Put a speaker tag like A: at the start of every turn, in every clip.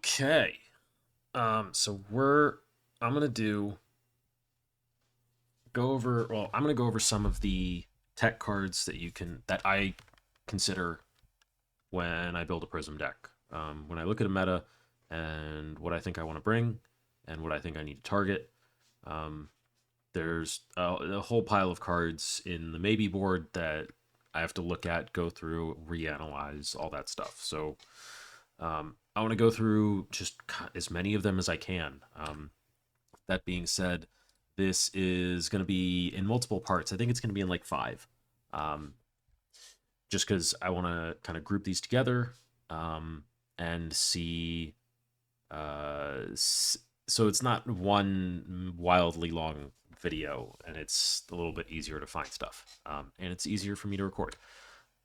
A: Okay. So I'm gonna do go over. Well, I'm gonna go over some of the tech cards that I consider when I build a Prism deck. When I look at a meta and what I think I want to bring and what I think I need to target. Um, there's a whole pile of cards in the maybe board that I have to look at, go through, reanalyze, all that stuff. So I want to go through just as many of them as I can. That being said, this is going to be in multiple parts. I think it's going to be in like five, um, just because I want to kind of group these together and see. So it's not one wildly long video, and it's a little bit easier to find stuff, and it's easier for me to record.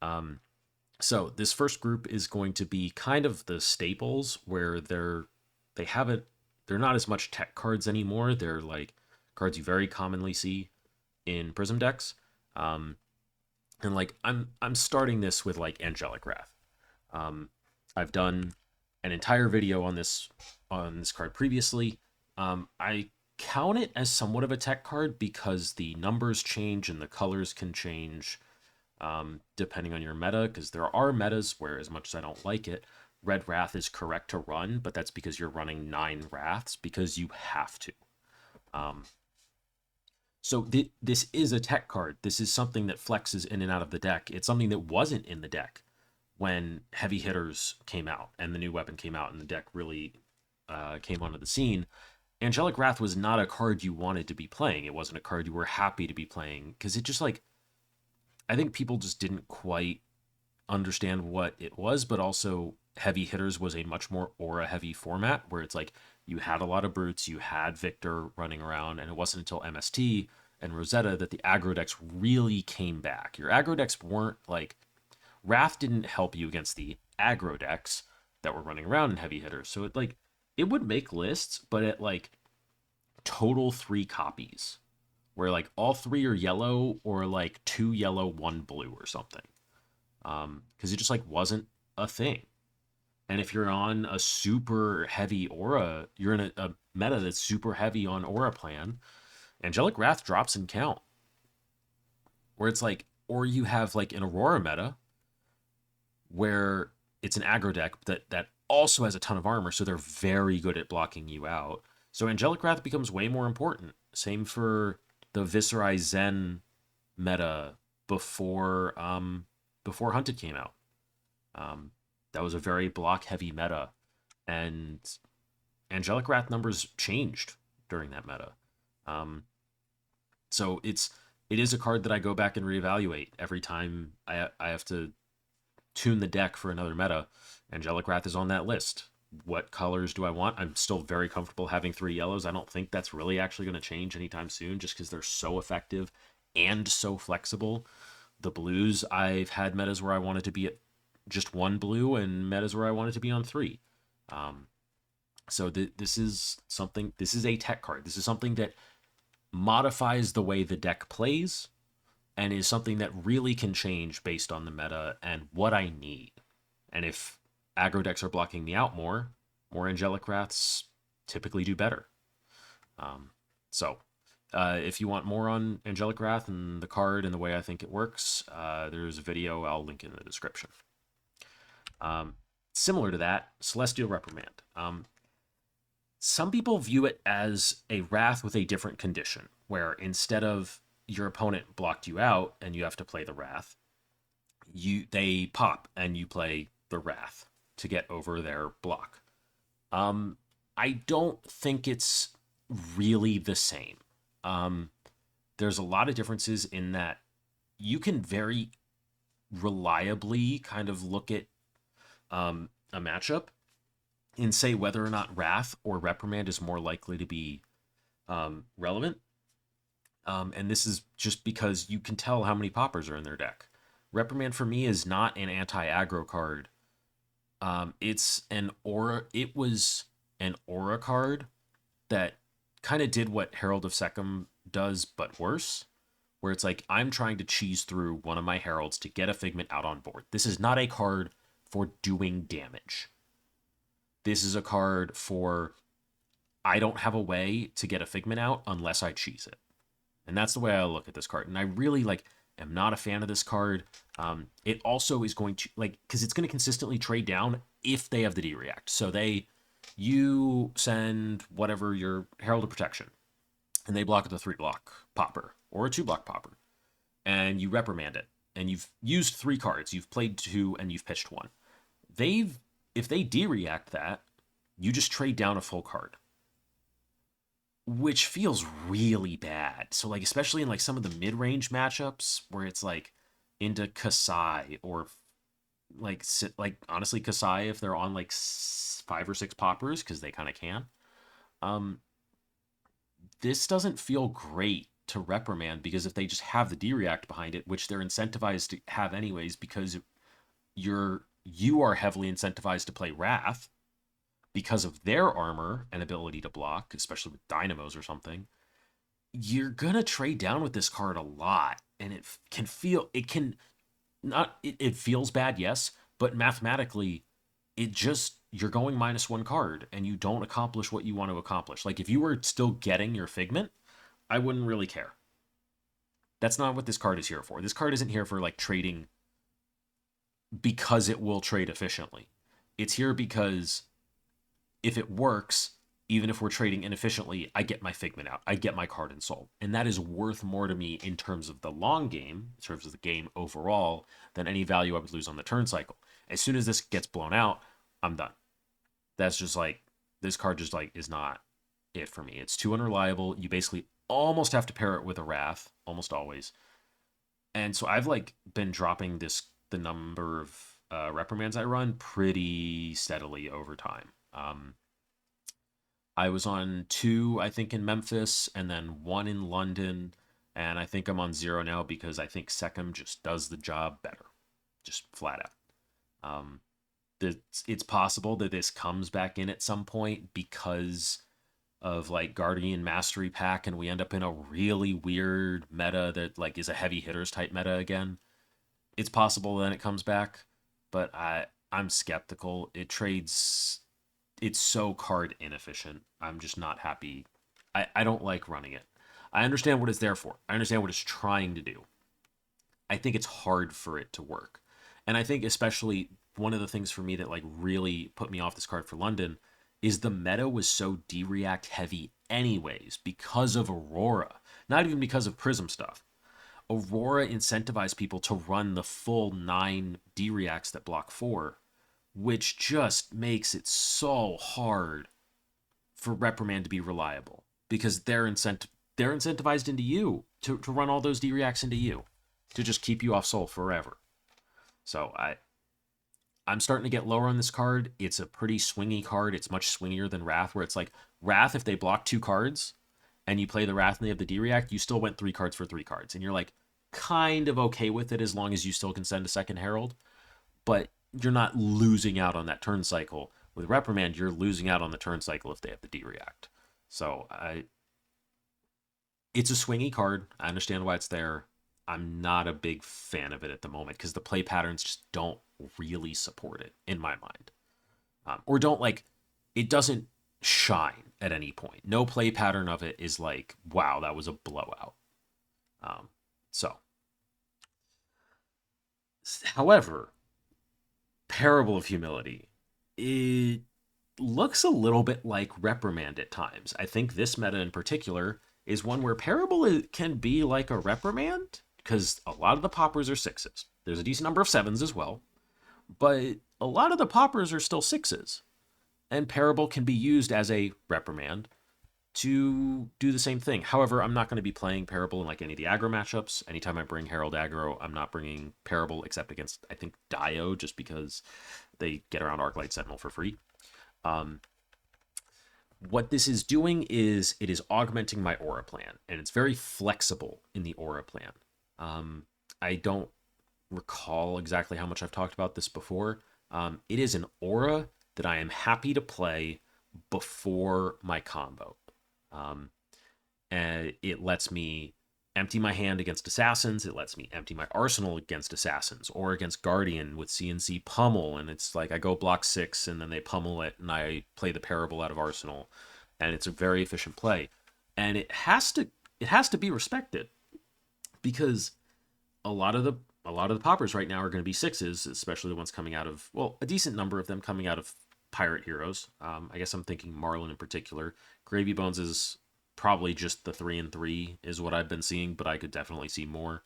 A: Um, so this first group is going to be kind of the staples where they haven't they're not as much tech cards anymore. They're like cards you very commonly see in Prism decks. Um, and like I'm starting this with like Angelic Wrath. Um, I've done an entire video on this card previously. I count it as somewhat of a tech card because the numbers change and the colors can change depending on your meta, because there are metas where, as much as I don't like it, Red Wrath is correct to run, but that's because you're running 9 Wraths because you have to. Um, so this is a tech card. This is something that flexes in and out of the deck. It's something that wasn't in the deck when Heavy Hitters came out and the new weapon came out and the deck really came onto the scene. Angelic Wrath was not a card you wanted to be playing. It wasn't a card you were happy to be playing because it just like I think people just didn't quite understand what it was, but also Heavy Hitters was a much more aura heavy format where it's like you had a lot of brutes, you had Victor running around, and it wasn't until MST and Rosetta that the aggro decks really came back. Your aggro decks weren't like Wrath didn't help you against the aggro decks that were running around in Heavy Hitters. So it would make lists, but at like total 3 copies where like all three are yellow or like 2 yellow, 1 blue or something. Because it just like wasn't a thing. And if you're on a super heavy aura, you're in a meta that's super heavy on aura plan, Angelic Wrath drops in count. Where it's like, or you have like an Aurora meta where it's an aggro deck that also has a ton of armor, so they're very good at blocking you out. So Angelic Wrath becomes way more important. Same for the Viserai Zen meta before Hunted came out. Um, that was a very block heavy meta, and Angelic Wrath numbers changed during that meta. Um, so it is a card that I go back and reevaluate every time I have to tune the deck for another meta. Angelic Wrath is on that list. What colors do I want? I'm still very comfortable having 3 yellows. I don't think that's really actually going to change anytime soon just because they're so effective and so flexible. The blues, I've had metas where I wanted to be at just 1 blue and metas where I wanted to be on 3. Um, this is a tech card. This is something that modifies the way the deck plays and is something that really can change based on the meta and what I need. And if aggro decks are blocking me out more Angelic Wraths typically do better. Um, so if you want more on Angelic Wrath and the card and the way I think it works, there's a video I'll link in the description. Similar to that, Celestial Reprimand. Some people view it as a Wrath with a different condition, where instead of your opponent blocked you out and you have to play the Wrath, they pop and you play the Wrath to get over their block. I don't think it's really the same. There's a lot of differences in that you can very reliably kind of look at a matchup and say whether or not Wrath or Reprimand is more likely to be relevant. And this is just because you can tell how many poppers are in their deck. Reprimand for me is not an anti-aggro card. It's an aura. It was an aura card that kind of did what Herald of Sum does, but worse. Where it's like I'm trying to cheese through one of my heralds to get a figment out on board. This is not a card for doing damage. This is a card for I don't have a way to get a Figment out unless I cheese it. And that's the way I look at this card. And I really am not a fan of this card. It also is going to because it's going to consistently trade down if they have the D react. So you send whatever your Herald of Protection, and they block with a 3-block popper or a 2-block popper, and you reprimand it, and you've used 3 cards. You've played 2 and you've pitched 1. If they D react that, you just trade down a full card, which feels really bad. So especially in some of the mid-range matchups where it's into Kasai or honestly Kasai if they're on 5 or 6 poppers because they kind of can. This doesn't feel great to reprimand because if they just have the D react behind it, which they're incentivized to have anyways because you are heavily incentivized to play Wrath because of their armor and ability to block, especially with dynamos or something, you're gonna trade down with this card a lot, and it feels bad, yes, but mathematically, you're going -1 card, and you don't accomplish what you want to accomplish. If you were still getting your Figment, I wouldn't really care. That's not what this card is here for. This card isn't here for trading because it will trade efficiently. It's here because if it works, even if we're trading inefficiently, I get my Figment out. I get my card in Soul. And that is worth more to me in terms of the long game, in terms of the game overall, than any value I would lose on the turn cycle. As soon as this gets blown out, I'm done. That's just this card just is not it for me. It's too unreliable. You basically almost have to pair it with a Wrath, almost always. And so I've been dropping the number of reprimands I run pretty steadily over time. I was on 2, I think, in Memphis, and then 1 in London, and I think I'm on 0 now because I think Seckham just does the job better, just flat out. It's possible that this comes back in at some point because of Guardian Mastery Pack, and we end up in a really weird meta that is a heavy hitters type meta again. It's possible then it comes back, but I'm skeptical. It's so card inefficient. I'm just not happy. I don't like running it. I understand what it's there for. I understand what it's trying to do. I think it's hard for it to work. And I think especially one of the things for me that really put me off this card for London is the meta was so D-react heavy anyways because of Aurora. Not even because of Prism stuff. Aurora incentivized people to run the full 9 D-reacts that block 4, which just makes it so hard for Reprimand to be reliable because they're incentivized into you to run all those D-reacts into you to just keep you off Soul forever. So I'm starting to get lower on this card. It's a pretty swingy card. It's much swingier than Wrath, where it's Wrath, if they block 2 cards and you play the Wrath and they have the D-react, you still went 3 cards for 3 cards. And you're kind of okay with it as long as you still can send a second Herald. But you're not losing out on that turn cycle. With Reprimand, you're losing out on the turn cycle if they have the D-react. So it's a swingy card. I understand why it's there. I'm not a big fan of it at the moment because the play patterns just don't really support it in my mind. Or don't it doesn't shine at any point. No play pattern of it is wow, that was a blowout. However, Parable of Humility, it looks a little bit like Reprimand at times. I think this meta in particular is one where Parable can be like a Reprimand because a lot of the poppers are 6s. There's a decent number of 7s as well, but a lot of the poppers are still 6s. And Parable can be used as a Reprimand to do the same thing. However, I'm not going to be playing Parable in any of the aggro matchups. Anytime I bring Herald aggro, I'm not bringing Parable except against, I think, Dio, just because they get around Arclight Sentinel for free. What this is doing is it is augmenting my aura plan, and it's very flexible in the aura plan. I don't recall exactly how much I've talked about this before. It is an aura that I am happy to play before my combo. And it lets me empty my hand against assassins. It lets me empty my arsenal against assassins or against Guardian with CNC pummel. And it's like I go block 6 and then they pummel it and I play the Parable out of arsenal. And it's a very efficient play. And it has to be respected because a lot of the poppers right now are going to be 6s, especially the ones coming out of, well, a decent number of them coming out of pirate heroes. I guess I'm thinking Marlin in particular. Gravy Bones is probably just the 3 and 3 is what I've been seeing, but I could definitely see more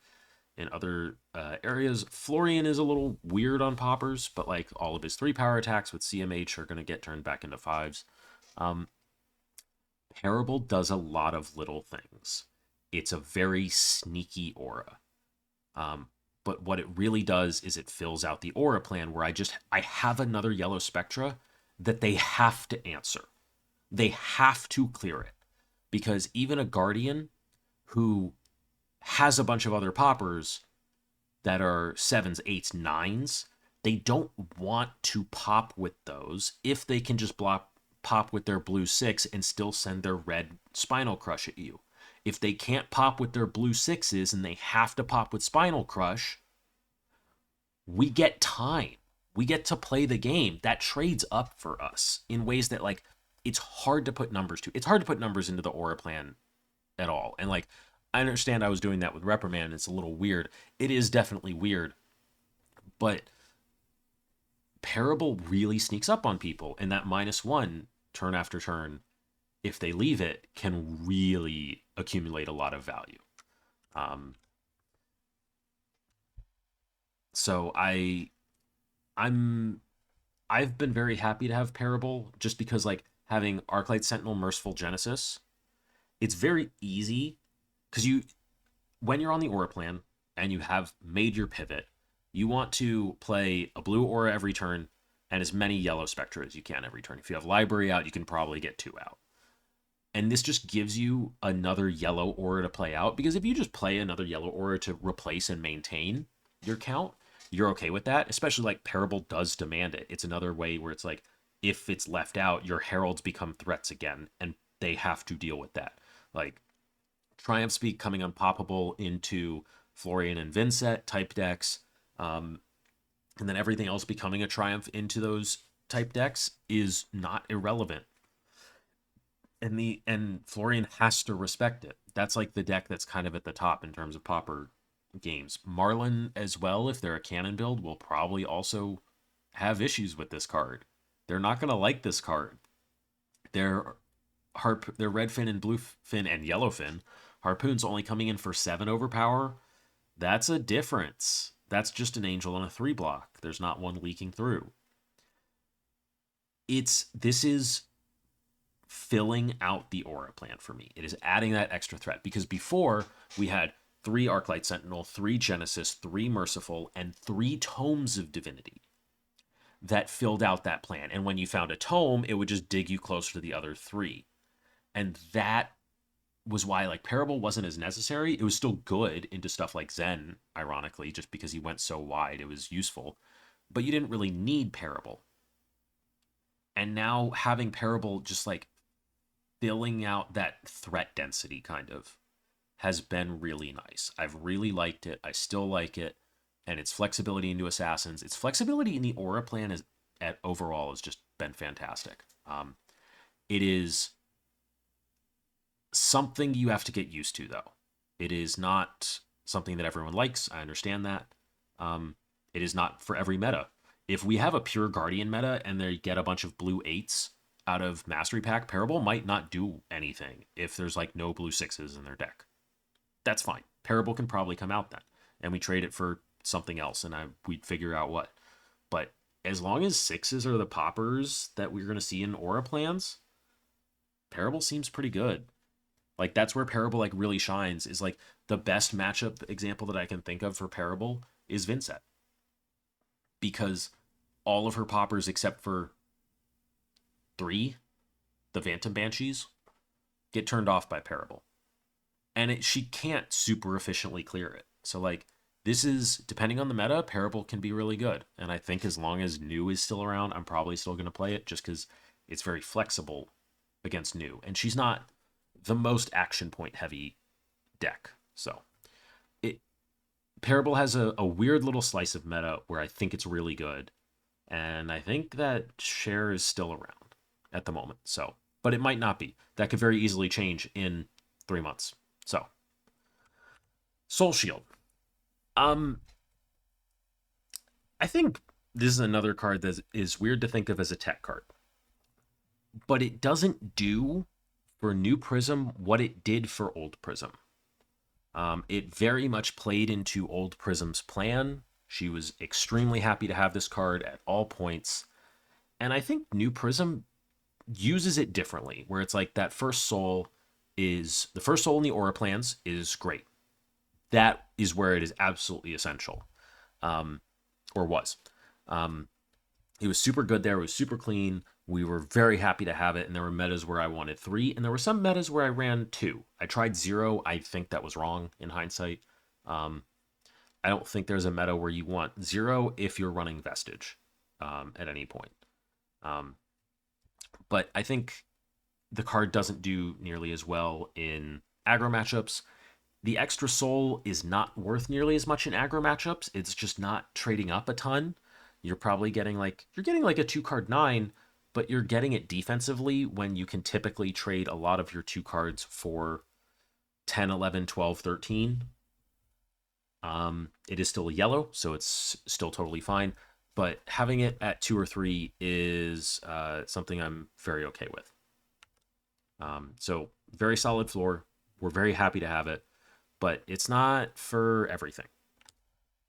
A: in other areas. Florian is a little weird on poppers, but like all of his 3 power attacks with CMH are going to get turned back into 5s. Parable does a lot of little things. It's a very sneaky aura. But what it really does is it fills out the aura plan where I have another yellow Spectra that they have to answer. They have to clear it. Because even a Guardian who has a bunch of other poppers that are 7s, 8s, 9s, they don't want to pop with those if they can just pop with their blue 6 and still send their red Spinal Crush at you. If they can't pop with their blue 6s and they have to pop with Spinal Crush, we get time. We get to play the game. That trades up for us in ways that, like, it's hard to put numbers to. It's hard to put numbers into the aura plan at all. And, like, I understand I was doing that with Reprimand. It's a little weird. It is definitely weird. But Parable really sneaks up on people. And that -1 turn after turn, if they leave it, can really accumulate a lot of value. So I've been very happy to have Parable just because, like, having Arclight Sentinel, Merciful Genesis, it's very easy because when you're on the aura plan and you have made your pivot, you want to play a blue aura every turn and as many yellow Spectra as you can every turn. If you have library out, you can probably get 2 out. And this just gives you another yellow aura to play out, because if you just play another yellow aura to replace and maintain your count, you're okay with that, especially like Parable does demand it. It's another way where it's like, if it's left out, your heralds become threats again, and they have to deal with that. Like, Triumph Speak coming unpoppable into Florian and Vincent type decks, and then everything else becoming a Triumph into those type decks is not irrelevant. And Florian has to respect it. That's like the deck that's kind of at the top in terms of popper games. Marlin as well, if they're a cannon build, will probably also have issues with this card. They're not going to like this card. Their red fin and blue fin and yellow fin harpoons only coming in for 7 overpower. That's a difference. That's just an angel on a 3 block. There's not one leaking through. This is filling out the aura plan for me. It is adding that extra threat, because before we had 3 Arclight Sentinel, 3 Genesis, 3 Merciful, and 3 Tomes of Divinity that filled out that plan. And when you found a tome, it would just dig you closer to the other 3. And that was why, like, Parable wasn't as necessary. It was still good into stuff like Zen, ironically, just because he went so wide, it was useful. But you didn't really need Parable. And now having Parable just, like, filling out that threat density kind of has been really nice. I've really liked it. I still like it. And its flexibility into assassins, its flexibility in the aura plan overall has just been fantastic. It is something you have to get used to, though. It is not something that everyone likes. I understand that. It is not for every meta. If we have a pure Guardian meta and they get a bunch of blue 8s out of Mastery Pack, Parable might not do anything if there's like no blue 6s in their deck. That's fine. Parable can probably come out then, and we trade it for something else, and we'd figure out what. But as long as 6s are the poppers that we're going to see in aura plans, Parable seems pretty good. Like, that's where Parable like really shines. Is like the best matchup example that I can think of for Parable is Vincent, because all of her poppers except for 3, the Phantom Banshees, get turned off by Parable. And she can't super efficiently clear it. So, like, this is, depending on the meta, Parable can be really good. And I think as long as New is still around, I'm probably still going to play it, just because it's very flexible against New. And she's not the most action point heavy deck. So it Parable has a weird little slice of meta where I think it's really good. And I think that share is still around at the moment. So, but it might not be. That could very easily change in 3 months. So, Soul Shield. Um, I think this is another card that is weird to think of as a tech card, but it doesn't do for new Prism what it did for old Prism. It very much played into old Prism's plan. She was extremely happy to have this card at all points. And I think new Prism uses it differently, where it's like that first soul is the first soul in the aura plans is great. That is where it is absolutely essential, or was. Um, it was super good there. It was super clean. We were very happy to have it, and there were metas where I wanted 3, and there were some metas where I ran 2. I tried 0. I think that was wrong in hindsight. I don't think there's a meta where you want 0 if you're running Vestige at any point. But I think the card doesn't do nearly as well in aggro matchups. The extra soul is not worth nearly as much in aggro matchups. It's just not trading up a ton. You're probably getting like a 2-card 9, but you're getting it defensively when you can typically trade a lot of your 2 cards for 10, 11, 12, 13. It is still a yellow, so it's still totally fine. But having it at 2 or 3 is something I'm very okay with. So very solid floor. We're very happy to have it, but it's not for everything.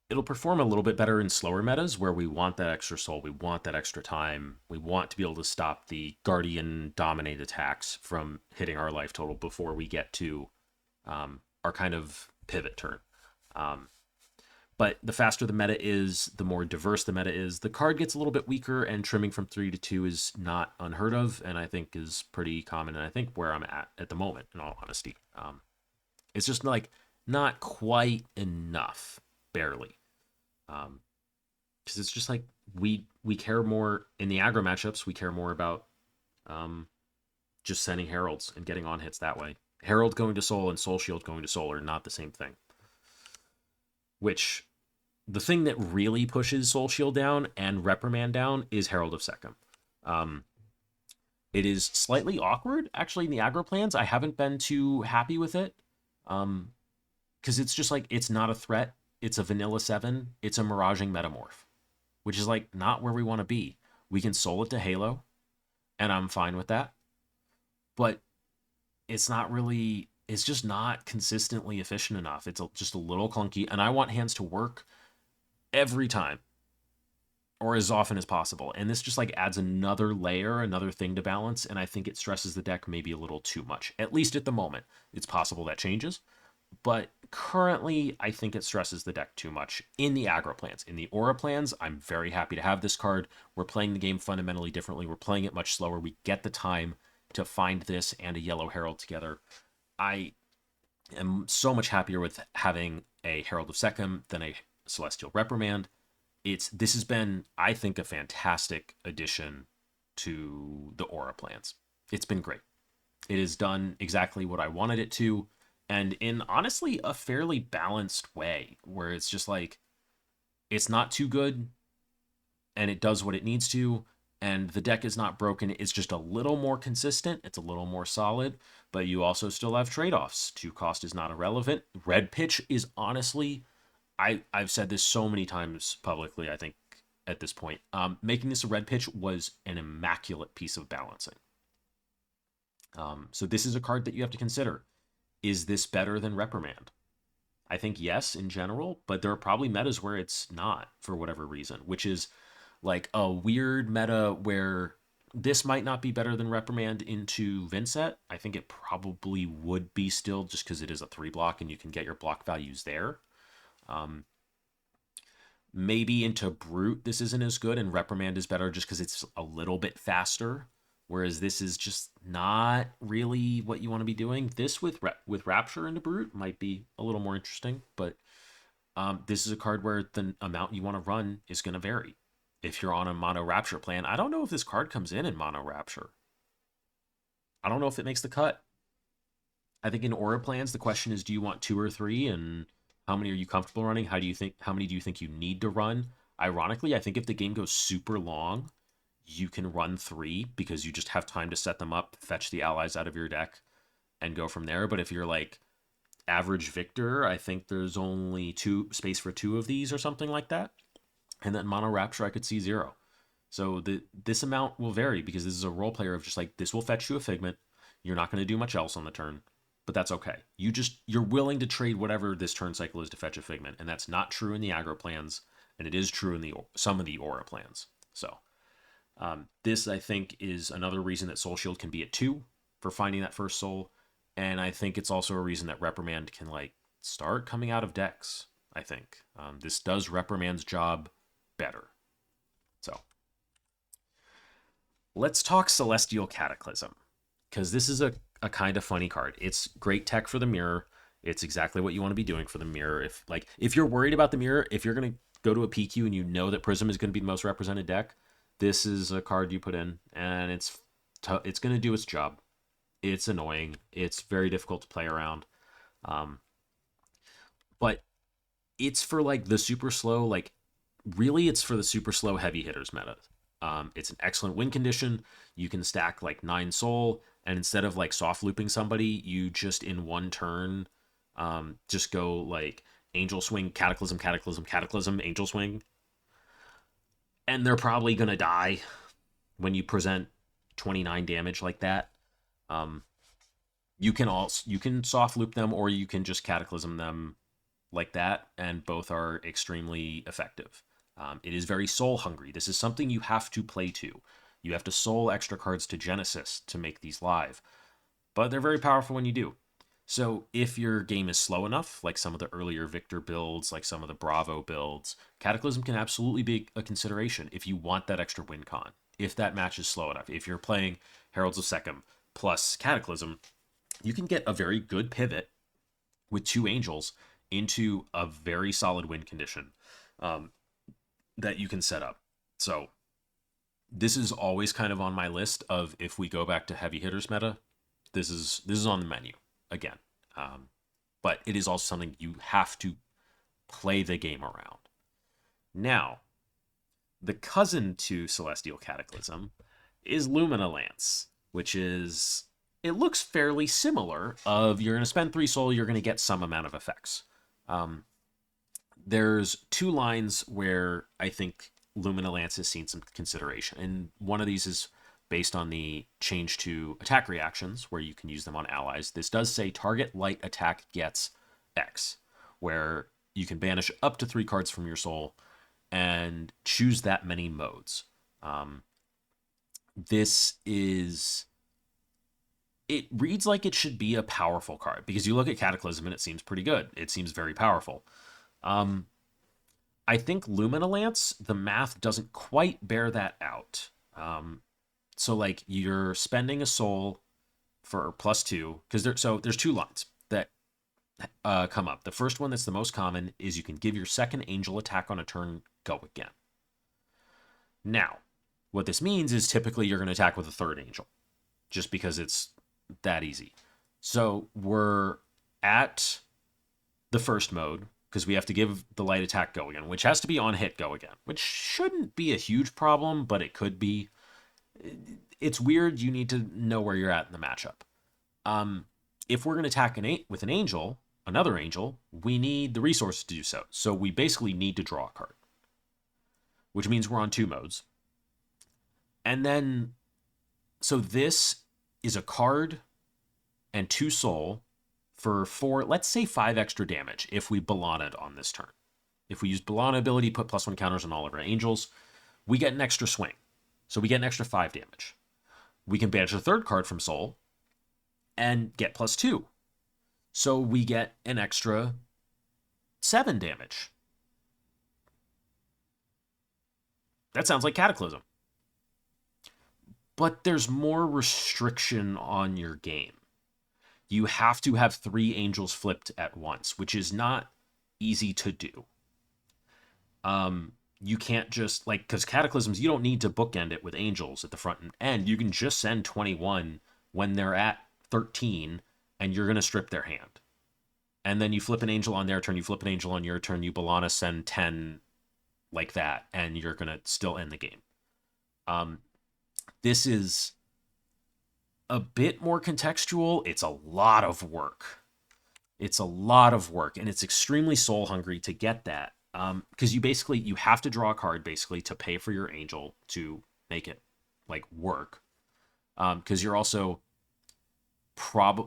A: It'll perform a little bit better in slower metas where we want that extra soul, we want that extra time, we want to be able to stop the Guardian dominate attacks from hitting our life total before we get to our kind of pivot turn. But the faster the meta is, the more diverse the meta is. The card gets a little bit weaker, and trimming from 3 to 2 is not unheard of, and I think is pretty common, and I think where I'm at the moment, in all honesty. It's just like not quite enough, barely. Because it's just like we care more in the aggro matchups. We care more about just sending heralds and getting on hits that way. Herald going to soul and soul shield going to soul are not the same thing. Which the thing that really pushes soul shield down and reprimand down is Herald of Sum. It is slightly awkward actually in the aggro plans. I haven't been too happy with it. Because it's just like it's not a threat. It's a vanilla 7. It's a miraging metamorph, which is like not where we want to be. We can soul it to Halo, and I'm fine with that. But it's not really, it's just not consistently efficient enough. It's just a little clunky, and I want hands to work every time or as often as possible. And this just like adds another layer, another thing to balance, and I think it stresses the deck maybe a little too much, at least at the moment. It's possible that changes. But currently, I think it stresses the deck too much in the aggro plans. In the aura plans, I'm very happy to have this card. We're playing the game fundamentally differently. We're playing it much slower. We get the time to find this and a yellow herald together. I am so much happier with having a Herald of Sum than a Celestial Reprimand. This has been, I think, a fantastic addition to the aura plans. It's been great. It has done exactly what I wanted it to, and in honestly a fairly balanced way, where it's just like it's not too good and it does what it needs to, and the deck is not broken. It's just a little more consistent, it's a little more solid, but you also still have trade-offs. 2 cost is not irrelevant. Red pitch is honestly, I've said this so many times publicly, I think at this point, making this a red pitch was an immaculate piece of balancing. So this is a card that you have to consider. Is this better than Reprimand? I think yes in general, but there are probably metas where it's not for whatever reason, which is like a weird meta where this might not be better than Reprimand into Vincent. I think it probably would be still, just because it is a 3-block and you can get your block values there. Maybe into Brute this isn't as good, and Reprimand is better just because it's a little bit faster. Whereas this is just not really what you want to be doing. This with Rapture into Brute might be a little more interesting, but this is a card where the amount you want to run is going to vary. If you're on a Mono Rapture plan, I don't know if this card comes in Mono Rapture. I don't know if it makes the cut. I think in aura plans, the question is, do you want 2 or 3, and how many are you comfortable running? How many do you think you need to run? Ironically, I think if the game goes super long, you can run 3 because you just have time to set them up, fetch the allies out of your deck, and go from there. But if you're like average victor, I think there's only two space for 2 of these or something like that. And then mono rapture, I could see 0. So this amount will vary because this is a role player of just like, this will fetch you a figment. You're not going to do much else on the turn, but that's okay. You're willing to trade whatever this turn cycle is to fetch a figment, and that's not true in the aggro plans, and it is true in some of the aura plans. So this, I think, is another reason that Soul Shield can be at 2 for finding that first soul, and I think it's also a reason that Reprimand can like start coming out of decks. I think this does Reprimand's job better. So let's talk Celestial Cataclysm, because this is a kind of funny card. It's great tech for the mirror. It's exactly what you want to be doing for the mirror. If you're worried about the mirror, if you're going to go to a PQ and you know that Prism is going to be the most represented deck, this is a card you put in, and it's going to do its job. It's annoying. It's very difficult to play around. But it's for like the super slow, like really it's for the super slow heavy hitters meta. It's an excellent win condition. You can stack like 9 soul, and instead of like soft looping somebody, you just in one turn just go like Angel Swing, Cataclysm, Cataclysm, Cataclysm, Angel Swing. And they're probably going to die when you present 29 damage like that. You can soft loop them, or you can just Cataclysm them like that, and both are extremely effective. It is very soul hungry. This is something you have to play to. You have to soul extra cards to Genesis to make these live, but they're very powerful when you do. So if your game is slow enough, like some of the earlier Victor builds, like some of the Bravo builds, Cataclysm can absolutely be a consideration if you want that extra win con. If that match is slow enough, if you're playing Heralds of Sum plus Cataclysm, you can get a very good pivot with 2 angels into a very solid win condition that you can set up. So this is always kind of on my list of, if we go back to heavy hitters meta, this is on the menu again. But it is also something you have to play the game around. Now, the cousin to Celestial Cataclysm is Lumina Lance, which is, it looks fairly similar of, you're going to spend 3 soul, you're going to get some amount of effects. There's 2 lines where I think Lumina Lance has seen some consideration, and one of these is based on the change to attack reactions, where you can use them on allies. This does say target light attack gets X, where you can banish up to 3 cards from your soul and choose that many modes. It reads like it should be a powerful card, because you look at Cataclysm and it seems pretty good. It seems very powerful. I think Lumina Lance, the math doesn't quite bear that out. So like, you're spending a soul for +2, because there's 2 lines that come up. The first one that's the most common is you can give your second angel attack on a turn, go again. Now, what this means is typically you're going to attack with a third angel, just because it's that easy. So we're at the first mode, because we have to give the light attack go again, which has to be on hit go again, which shouldn't be a huge problem, but it could be. It's weird. You need to know where you're at in the matchup. If we're going to attack with an angel, another angel, we need the resources to do so. So we basically need to draw a card, which means we're on 2 modes. And then, so this is a card and 2 soul for 4, let's say 5 extra damage if we Balanaed on this turn. If we use Balana ability, put +1 counters on all of our angels, we get an extra swing. So we get an extra 5 damage. We can banish a third card from soul and get +2. So we get an extra 7 damage. That sounds like Cataclysm. But there's more restriction on your game. You have to have 3 angels flipped at once, which is not easy to do. You can't just, like, because Cataclysms, you don't need to bookend it with angels at the front and end. You can just send 21 when they're at 13 and you're going to strip their hand. And then you flip an angel on their turn, you flip an angel on your turn, you B'Elanna send 10 like that, and you're going to still end the game. This is a bit more contextual. It's a lot of work. It's a lot of work, and it's extremely soul hungry to get that. Because you have to draw a card basically to pay for your angel to make it like work. Because you're also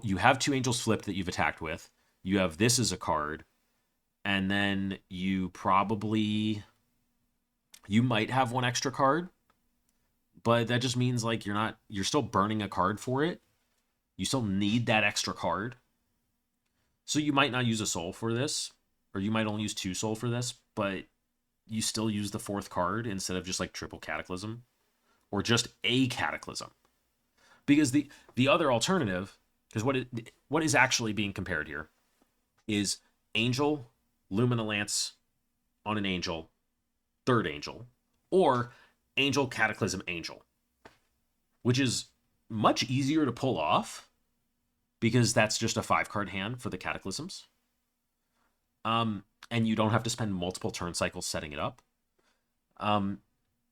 A: you have 2 angels flipped that you've attacked with. You have this as a card, and then you might have 1 extra card, but that just means like you're still burning a card for it. You still need that extra card. So you might not use a soul for this, or you might only use 2 soul for this, but you still use the 4th card instead of just like triple Cataclysm, or just a Cataclysm. Because the other alternative, because what is actually being compared here is Angel, Lumina Lance on an Angel, 3rd Angel, or Angel, Cataclysm, Angel, which is much easier to pull off because that's just a 5-card hand for the Cataclysms. And you don't have to spend multiple turn cycles setting it up.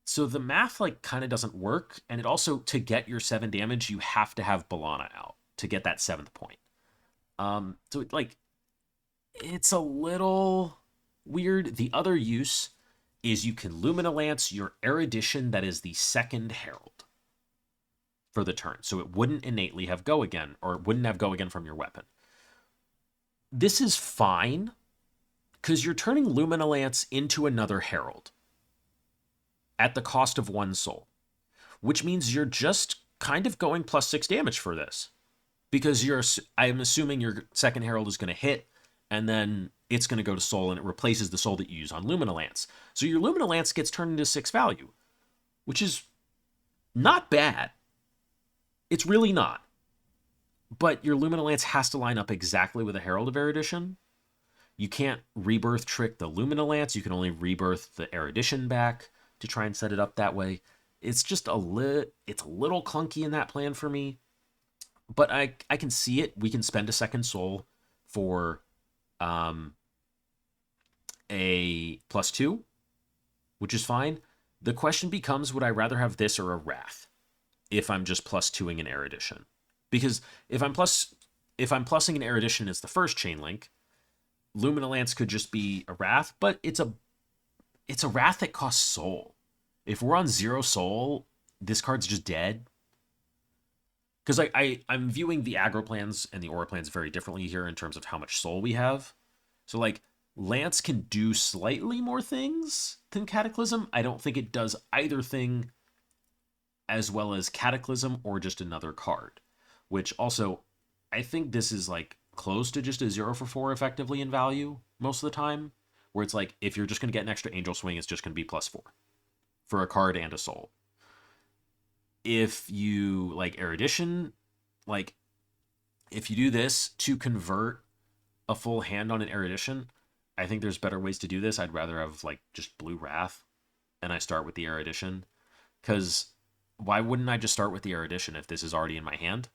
A: So the math like kind of doesn't work, and it also, to get your 7 damage, you have to have B'Elanna out to get that 7th point. So it's a little weird. The other use is you can Lumina Lance your Erudition that is the 2nd Herald for the turn. So it wouldn't innately have Go Again, or wouldn't have Go Again from your weapon. This is fine, because you're turning Lumina Lance into another Herald at the cost of 1 soul, which means you're just kind of going +6 damage for this, because I'm assuming your 2nd Herald is going to hit, and then it's going to go to soul, and it replaces the soul that you use on Lumina Lance. So your Lumina Lance gets turned into 6 value, which is not bad. It's really not. But your Lumina Lance has to line up exactly with a Herald of Erudition. You can't rebirth trick the Lumina Lance. You can only rebirth the Erudition back to try and set it up that way. It's just it's a little clunky in that plan for me. But I can see it. We can spend a 2nd soul for a +2, which is fine. The question becomes, would I rather have this or a Wrath if I'm just +2ing an Erudition? Because if I'm plussing an Erudition as the first chain link, Lumina Lance could just be a Wrath, but it's a Wrath that costs soul. If we're on 0 soul, this card's just dead. Because I'm viewing the aggro plans and the aura plans very differently here in terms of how much soul we have. So like Lance can do slightly more things than Cataclysm. I don't think it does either thing as well as Cataclysm or just another card. Which also, I think this is like close to just a 0 for 4 effectively in value most of the time. Where it's like, if you're just going to get an extra Angel Swing, it's just going to be +4 for a card and a soul. If you like Erudition, like if you do this to convert a full hand on an Erudition, I think there's better ways to do this. I'd rather have like just Blue Wrath and I start with the Erudition. Because why wouldn't I just start with the Erudition if this is already in my hand?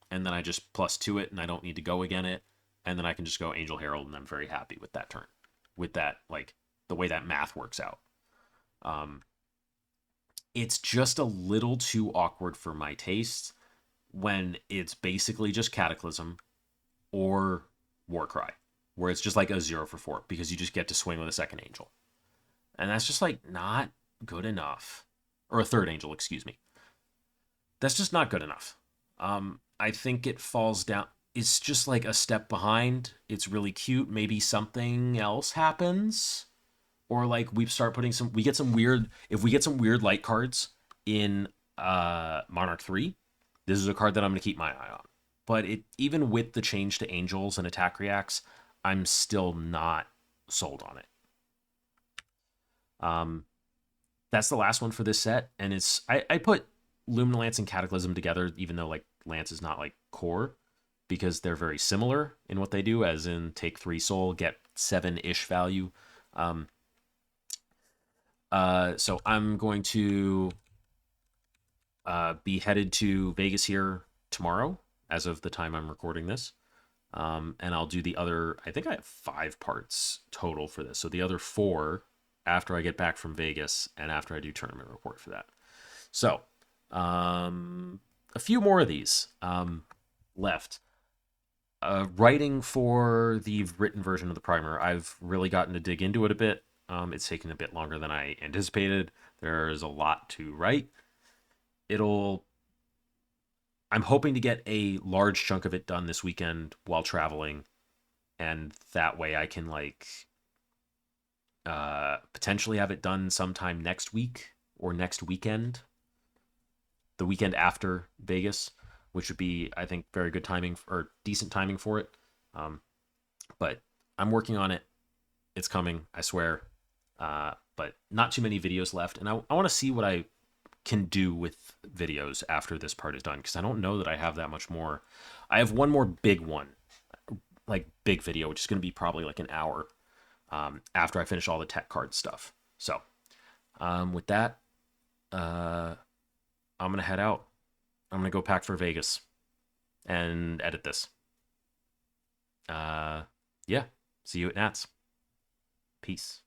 A: And then I just +2 it and I don't need to Go Again it. And then I can just go Angel Herald and I'm very happy with that turn. With that, like the way that math works out. It's just a little too awkward for my taste when it's basically just Cataclysm or Warcry, where it's just like a 0 for 4 because you just get to swing with a 2nd Angel. And that's just like not good enough. Or a 3rd Angel, excuse me. That's just not good enough. I think it falls down. It's just like a step behind. It's really cute. Maybe something else happens. Or like we start putting if we get some weird light cards in Monarch 3, this is a card that I'm going to keep my eye on. But even with the change to Angels and attack reacts, I'm still not sold on it. That's the last one for this set, and I put Lumina Lance and Cataclysm together, even though like Lance is not like core, because they're very similar in what they do, as in take 3 soul, get 7-ish value. So I'm going to be headed to Vegas here tomorrow, as of the time I'm recording this. And I'll do the other, I think I have 5 parts total for this. So the other 4 after I get back from Vegas and after I do tournament report for that. So a few more of these left. Writing for the written version of the primer, I've really gotten to dig into it a bit. It's taken a bit longer than I anticipated. There's a lot to write. I'm hoping to get a large chunk of it done this weekend while traveling, and that way I can potentially have it done sometime next week or next weekend, the weekend after Vegas, which would be, I think, very good timing or decent timing for it. But I'm working on it. It's coming, I swear. But not too many videos left, and I want to see what I can do with videos after this part is done, because I don't know that I have that much more. I have one more big one, like big video, which is going to be probably like an hour after I finish all the tech card stuff. So with that, I'm going to head out. I'm going to go pack for Vegas and edit this. Yeah. See you at Nats. Peace.